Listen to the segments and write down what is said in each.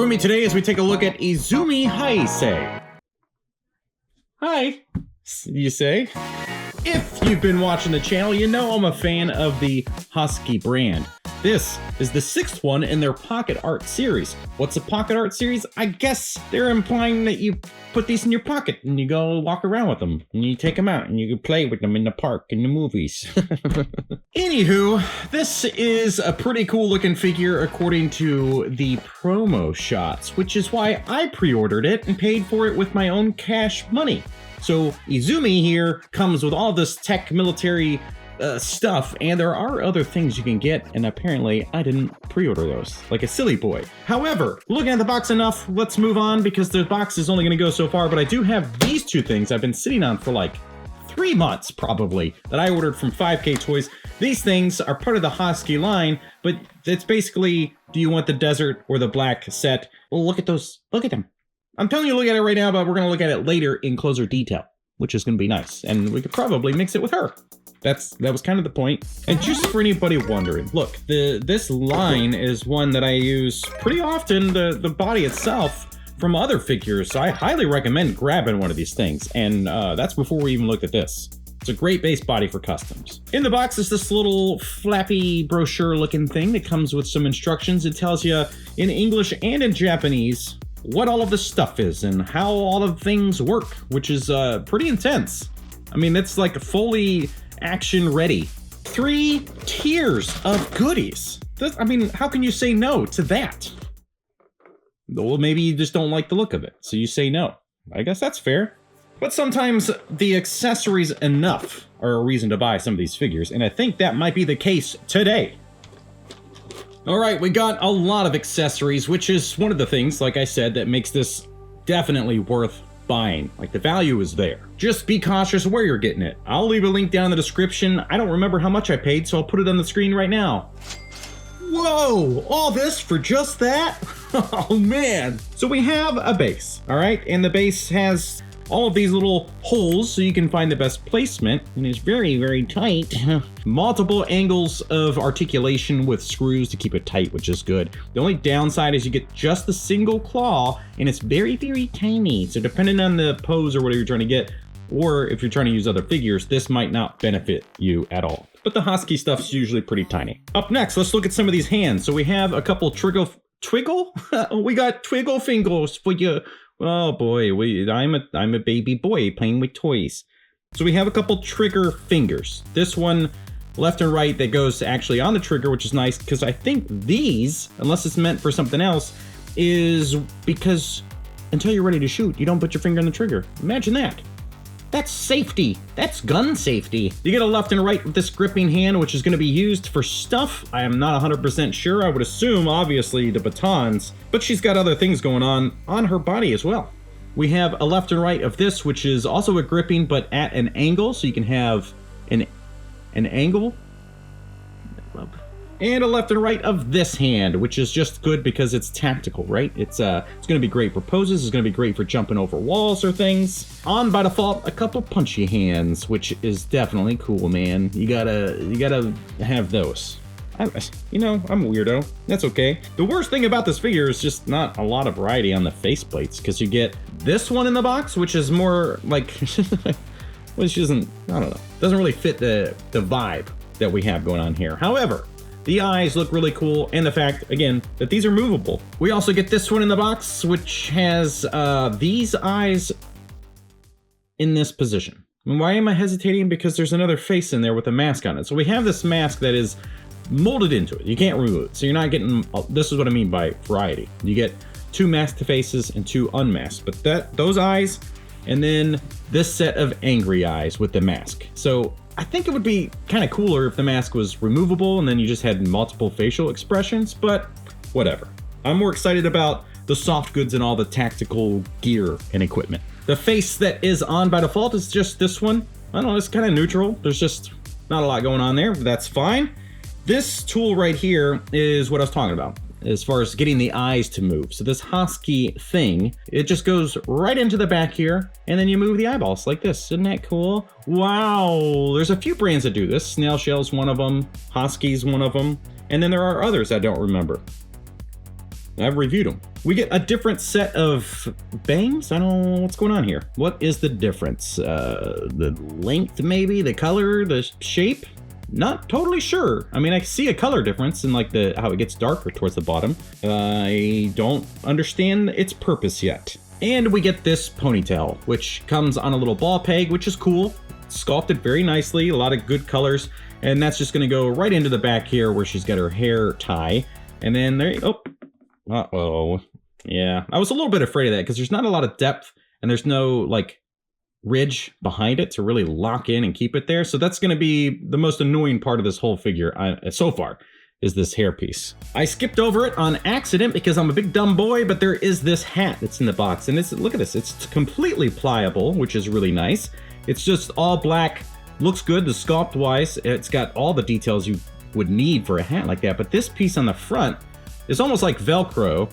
Join me today as we take a look at Izumi Haise. Hi, you say? If you've been watching the channel, you know I'm a fan of the Hasuki brand. This is the 6th one in their pocket art series. What's a pocket art series? I guess they're implying that you put these in your pocket and you go walk around with them and you take them out and you can play with them in the park and the movies. Anywho, this is a pretty cool looking figure according to the promo shots, which is why I pre-ordered it and paid for it with my own cash money. So Izumi here comes with all this tech military stuff, and there are other things you can get, and apparently I didn't pre-order those, like a silly boy. However, looking at the box enough, let's move on because the box is only going to go so far, but I do have these two things I've been sitting on for like 3 months probably that I ordered from 5K Toys. These things are part of the Hasuki line, but it's basically, do you want the desert or the black set? Well, look at those, look at them. I'm telling you, look at it right now, but we're going to look at it later in closer detail, which is going to be nice, and we could probably mix it with her. That was kind of the point. And just for anybody wondering, look, this line is one that I use pretty often, the body itself, from other figures. So I highly recommend grabbing one of these things. And that's before we even looked at this. It's a great base body for customs. In the box is this little flappy brochure looking thing that comes with some instructions. It tells you in English and in Japanese what all of the stuff is and how all of things work, which is pretty intense. I mean, it's like fully action ready. 3 tiers of goodies. I mean, how can you say no to that? Well, maybe you just don't like the look of it, so you say no. I guess that's fair. But sometimes the accessories enough are a reason to buy some of these figures, and I think that might be the case today. Alright, we got a lot of accessories, which is one of the things, like I said, that makes this definitely worth buying. Like, the value is there. Just be cautious where you're getting it. I'll leave a link down in the description. I don't remember how much I paid, so I'll put it on the screen right now. Whoa! All this for just that? Oh man! So we have a base, alright? And the base has all of these little holes so you can find the best placement, and it's very, very tight. Multiple angles of articulation with screws to keep it tight, which is good. The only downside is you get just the single claw, and it's very, very tiny. So depending on the pose or whatever you're trying to get, or if you're trying to use other figures, this might not benefit you at all. But the Hasuki stuff's usually pretty tiny. Up next, let's look at some of these hands. So we have a couple Twiggle? We got Twiggle fingers for you. Oh boy, I'm a baby boy playing with toys. So we have a couple trigger fingers. This one, left and right, that goes actually on the trigger, which is nice because I think these, unless it's meant for something else, is because until you're ready to shoot, you don't put your finger on the trigger. Imagine that. That's safety. That's gun safety. You get a left and right with this gripping hand, which is going to be used for stuff. I am not 100% sure. I would assume, obviously, the batons, but she's got other things going on her body as well. We have a left and right of this, which is also a gripping, but at an angle, so you can have an angle. And a left and right of this hand, which is just good because it's tactical, right? It's going to be great for poses. It's going to be great for jumping over walls or things. On by default, a couple punchy hands, which is definitely cool, man. You gotta have those. I'm a weirdo. That's okay. The worst thing about this figure is just not a lot of variety on the faceplates, because you get this one in the box, which is more like, which isn't, I don't know, doesn't really fit the vibe that we have going on here. However, the eyes look really cool, and the fact, again, that these are movable. We also get this one in the box, which has these eyes in this position. And why am I hesitating? Because there's another face in there with a mask on it. So we have this mask that is molded into it. You can't remove it. So you're not getting, this is what I mean by variety. You get 2 masked faces and 2 unmasked. But those eyes, and then this set of angry eyes with the mask. So I think it would be kind of cooler if the mask was removable and then you just had multiple facial expressions, but whatever. I'm more excited about the soft goods and all the tactical gear and equipment. The face that is on by default is just this one. I don't know, it's kind of neutral. There's just not a lot going on there, but that's fine. This tool right here is what I was talking about as far as getting the eyes to move. So this Hasuki thing, it just goes right into the back here, and then you move the eyeballs like this. Isn't that cool? Wow, there's a few brands that do this. Snail Shell's one of them, Hasuki's one of them, and then there are others I don't remember. I've reviewed them. We get a different set of bangs. I don't know what's going on here. What is the difference? The length, maybe? The color? The shape? Not totally sure. I mean, I see a color difference in like how it gets darker towards the bottom. I don't understand its purpose yet. And we get this ponytail, which comes on a little ball peg, which is cool. Sculpted very nicely, a lot of good colors. And that's just gonna go right into the back here where she's got her hair tie. And then there, oh, uh-oh. Yeah, I was a little bit afraid of that because there's not a lot of depth and there's no like ridge behind it to really lock in and keep it there. So that's going to be the most annoying part of this whole figure so far is this hair piece. I skipped over it on accident because I'm a big dumb boy, but there is this hat that's in the box and look at this. It's completely pliable, which is really nice. It's just all black, looks good. The sculpt wise, it's got all the details you would need for a hat like that. But this piece on the front is almost like Velcro,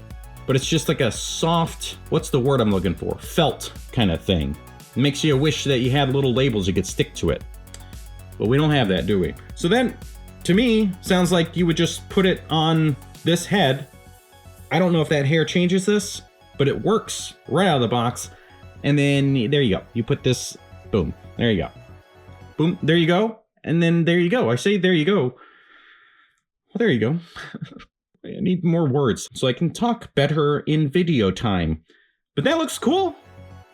but it's just like a soft, what's the word I'm looking for? Felt kind of thing. It makes you wish that you had little labels you could stick to it. But we don't have that, do we? So then, to me, sounds like you would just put it on this head. I don't know if that hair changes this, but it works right out of the box. And then, there you go. You put this, boom, there you go. Boom, there you go. And then there you go. I say there you go. Well, there you go. I need more words so I can talk better in video time. But that looks cool.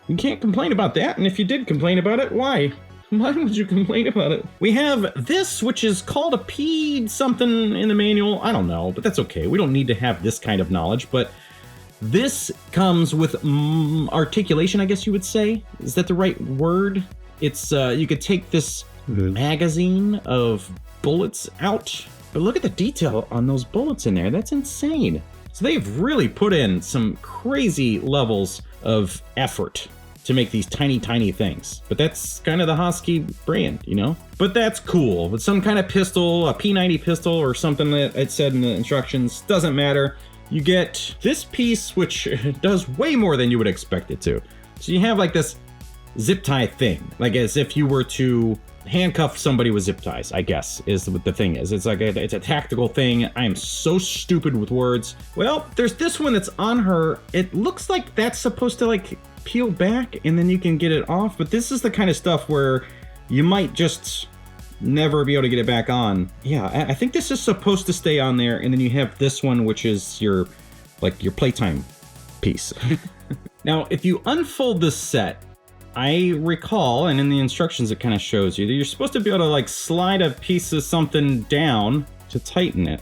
You can't complain about that. And if you did complain about it, why? Why would you complain about it? We have this, which is called a P something in the manual. I don't know, but that's okay. We don't need to have this kind of knowledge. But this comes with articulation, I guess you would say. Is that the right word? It's you could take this magazine of bullets out. But look at the detail on those bullets in there. That's insane. So they've really put in some crazy levels of effort to make these tiny, tiny things. But that's kind of the Hasuki brand, you know? But that's cool. With some kind of pistol, a P90 pistol or something that it said in the instructions, doesn't matter. You get this piece, which does way more than you would expect it to. So you have like this zip tie thing, like as if you were to handcuff somebody with zip ties, I guess, is what the thing is. It's like it's a tactical thing. I am so stupid with words. Well, there's this one that's on her. It looks like that's supposed to like peel back and then you can get it off. But this is the kind of stuff where you might just never be able to get it back on. Yeah, I think this is supposed to stay on there. And then you have this one, which is your playtime piece. Now, if you unfold this set, I recall, and in the instructions it kind of shows you, that you're supposed to be able to like slide a piece of something down to tighten it.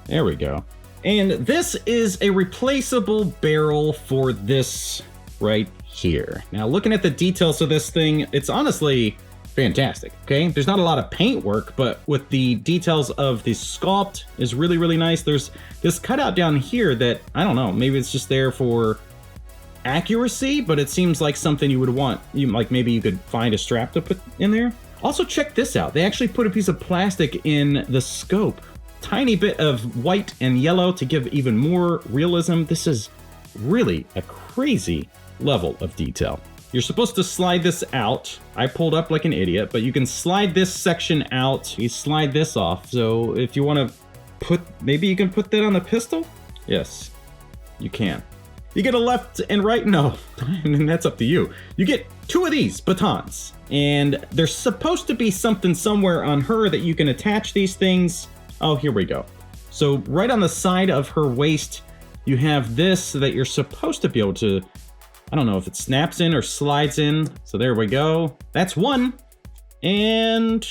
There we go. And this is a replaceable barrel for this right here. Now, looking at the details of this thing, it's honestly fantastic, okay? There's not a lot of paint work, but with the details of the sculpt is really, really nice. There's this cutout down here that, I don't know, maybe it's just there for accuracy, but it seems like something you would want. Maybe you could find a strap to put in there. Also, check this out. They actually put a piece of plastic in the scope. Tiny bit of white and yellow to give even more realism. This is really a crazy level of detail. You're supposed to slide this out. I pulled up like an idiot, but you can slide this section out. You slide this off. So if you want to maybe you can put that on the pistol? Yes, you can. You get a left and right? No, and that's up to you. You get two of these batons, and there's supposed to be something somewhere on her that you can attach these things. Oh, here we go. So right on the side of her waist, you have this that you're supposed to be able to, I don't know if it snaps in or slides in. So there we go. That's one, and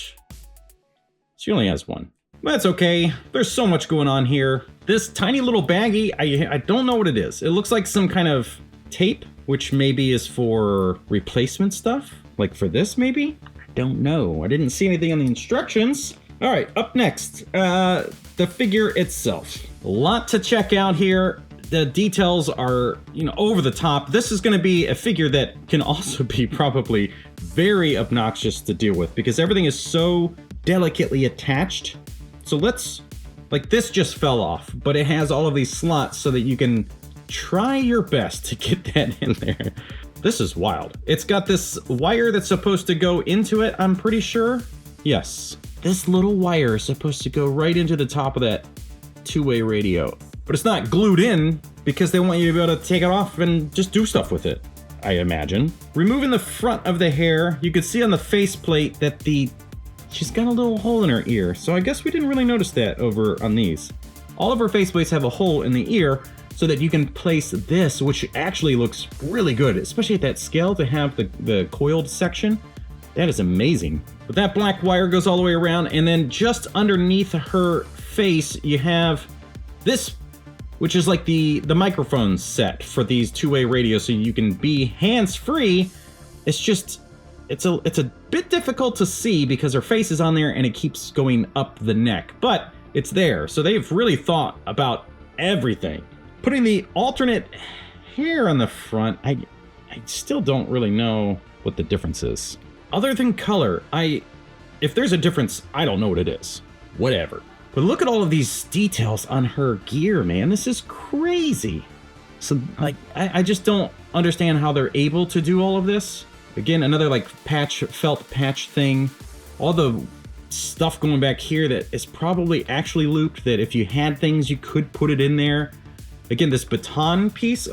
she only has one. That's okay. There's so much going on here. This tiny little baggie, I don't know what it is. It looks like some kind of tape, which maybe is for replacement stuff. Like for this, maybe? I don't know. I didn't see anything on the instructions. All right, up next, the figure itself. A lot to check out here. The details are, over the top. This is gonna be a figure that can also be probably very obnoxious to deal with because everything is so delicately attached. So this just fell off, but it has all of these slots so that you can try your best to get that in there. This is wild. It's got this wire that's supposed to go into it, I'm pretty sure. Yes, this little wire is supposed to go right into the top of that two-way radio. but it's not glued in because they want you to be able to take it off and just do stuff with it, I imagine. Removing the front of the hair, you can see on the faceplate that she's got a little hole in her ear, so I guess we didn't really notice that over on these. All of her faceplates have a hole in the ear so that you can place this, which actually looks really good, especially at that scale to have the coiled section. That is amazing. But that black wire goes all the way around, and then just underneath her face, you have this, which is like the microphone set for these two-way radios, so you can be hands-free. It's a bit difficult to see because her face is on there and it keeps going up the neck, but it's there. So they've really thought about everything. Putting the alternate hair on the front, I still don't really know what the difference is. Other than color, if there's a difference, I don't know what it is. Whatever. But look at all of these details on her gear, man. This is crazy. So, like, I just don't understand how they're able to do all of this. Again, another, like, felt patch thing. All the stuff going back here that is probably actually looped, that if you had things, you could put it in there. Again, this baton piece,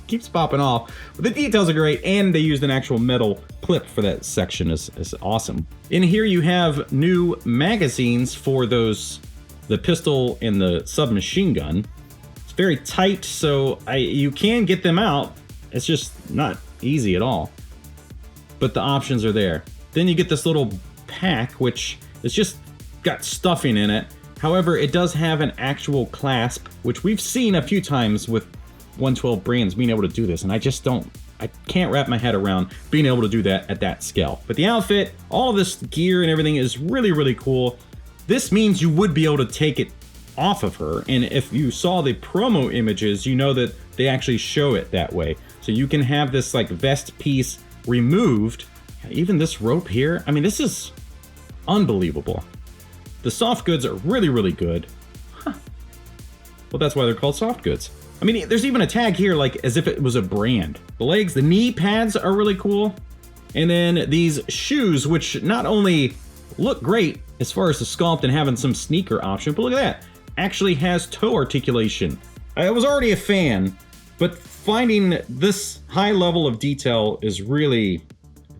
keeps popping off. But the details are great, and they used an actual metal clip for that section. is awesome. In here, you have new magazines for the pistol and the submachine gun. It's very tight, so you can get them out. It's just not easy at all. But the options are there. Then you get this little pack, which is just got stuffing in it. However, it does have an actual clasp, which we've seen a few times with 112 brands being able to do this, and I can't wrap my head around being able to do that at that scale. But the outfit, all of this gear and everything is really, really cool. This means you would be able to take it off of her, and if you saw the promo images, you know that they actually show it that way. So you can have this like vest piece removed. Even this rope here, I mean, this is unbelievable. The soft goods are really, really good. Huh. Well, that's why they're called soft goods. I mean, there's even a tag here, like as if it was a brand. The legs, the knee pads are really cool. And then these shoes, which not only look great as far as the sculpt and having some sneaker option, but look at that. Actually has toe articulation. I was already a fan, but finding this high level of detail is really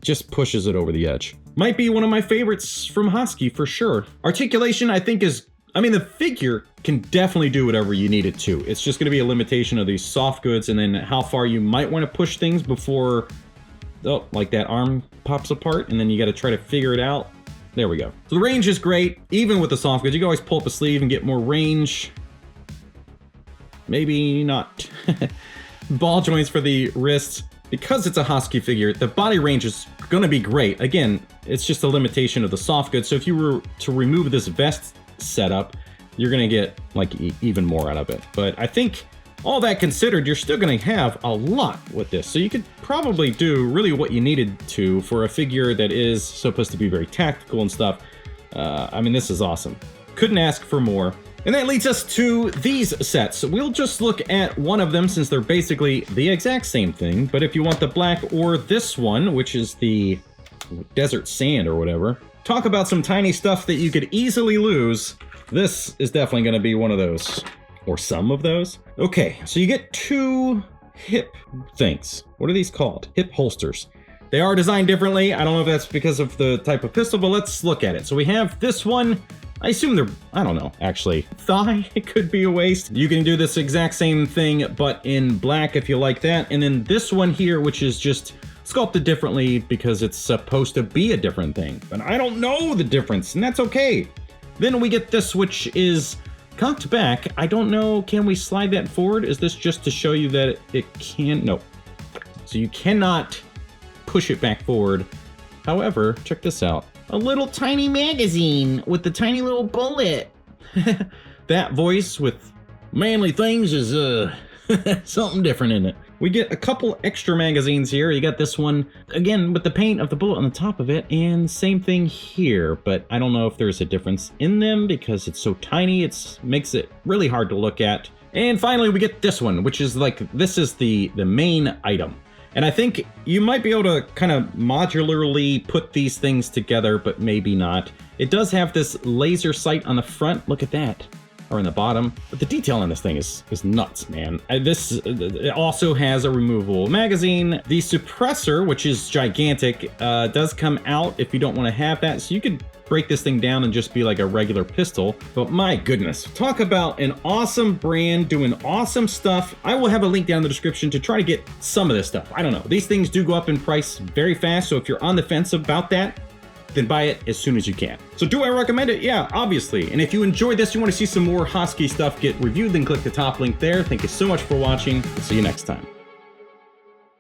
just pushes it over the edge. Might be one of my favorites from Hasuki for sure. Articulation, I think the figure can definitely do whatever you need it to. It's just gonna be a limitation of these soft goods and then how far you might wanna push things before, like that arm pops apart and then you gotta try to figure it out. There we go. So the range is great, even with the soft goods. You can always pull up a sleeve and get more range. Maybe not. Ball joints for the wrists. Because it's a Hasuki figure, the body range is gonna be great. Again, it's just a limitation of the soft goods. So if you were to remove this vest setup, you're gonna get like even more out of it. But I think all that considered, you're still gonna have a lot with this. So you could probably do really what you needed to for a figure that is supposed to be very tactical and stuff. I mean, this is awesome. Couldn't ask for more. And that leads us to these sets. We'll just look at one of them since they're basically the exact same thing. But if you want the black or this one, which is the desert sand or whatever, talk about some tiny stuff that you could easily lose. This is definitely gonna be one of those, or some of those. Okay, so you get two hip things. What are these called? Hip holsters. They are designed differently. I don't know if that's because of the type of pistol, but let's look at it. So we have this one. I assume they're, I don't know, actually. Thigh, it could be a waist. You can do this exact same thing, but in black if you like that. And then this one here, which is just sculpted differently because it's supposed to be a different thing. But I don't know the difference, and that's okay. Then we get this, which is cocked back. I don't know, can we slide that forward? Is this just to show you that it can? No. So you cannot push it back forward. However, check this out. A little tiny magazine with the tiny little bullet. That voice with manly things is something different in it. We get a couple extra magazines here. You got this one, again, with the paint of the bullet on the top of it, and same thing here, but I don't know if there's a difference in them because it's so tiny, it makes it really hard to look at. And finally, we get this one, which is like, this is the main item. And I think you might be able to kind of modularly put these things together, but maybe not. It does have this laser sight on the front. Look at that. or in the bottom. But the detail on this thing is nuts, man. It also has a removable magazine. The suppressor, which is gigantic, does come out if you don't want to have that. So you could break this thing down and just be like a regular pistol. But my goodness, talk about an awesome brand doing awesome stuff. I will have a link down in the description to try to get some of this stuff. I don't know. These things do go up in price very fast. So if you're on the fence about that, then buy it as soon as you can. So do I recommend it? Yeah, obviously. And if you enjoyed this, you want to see some more Hasuki stuff get reviewed, then click the top link there. Thank you so much for watching. See you next time.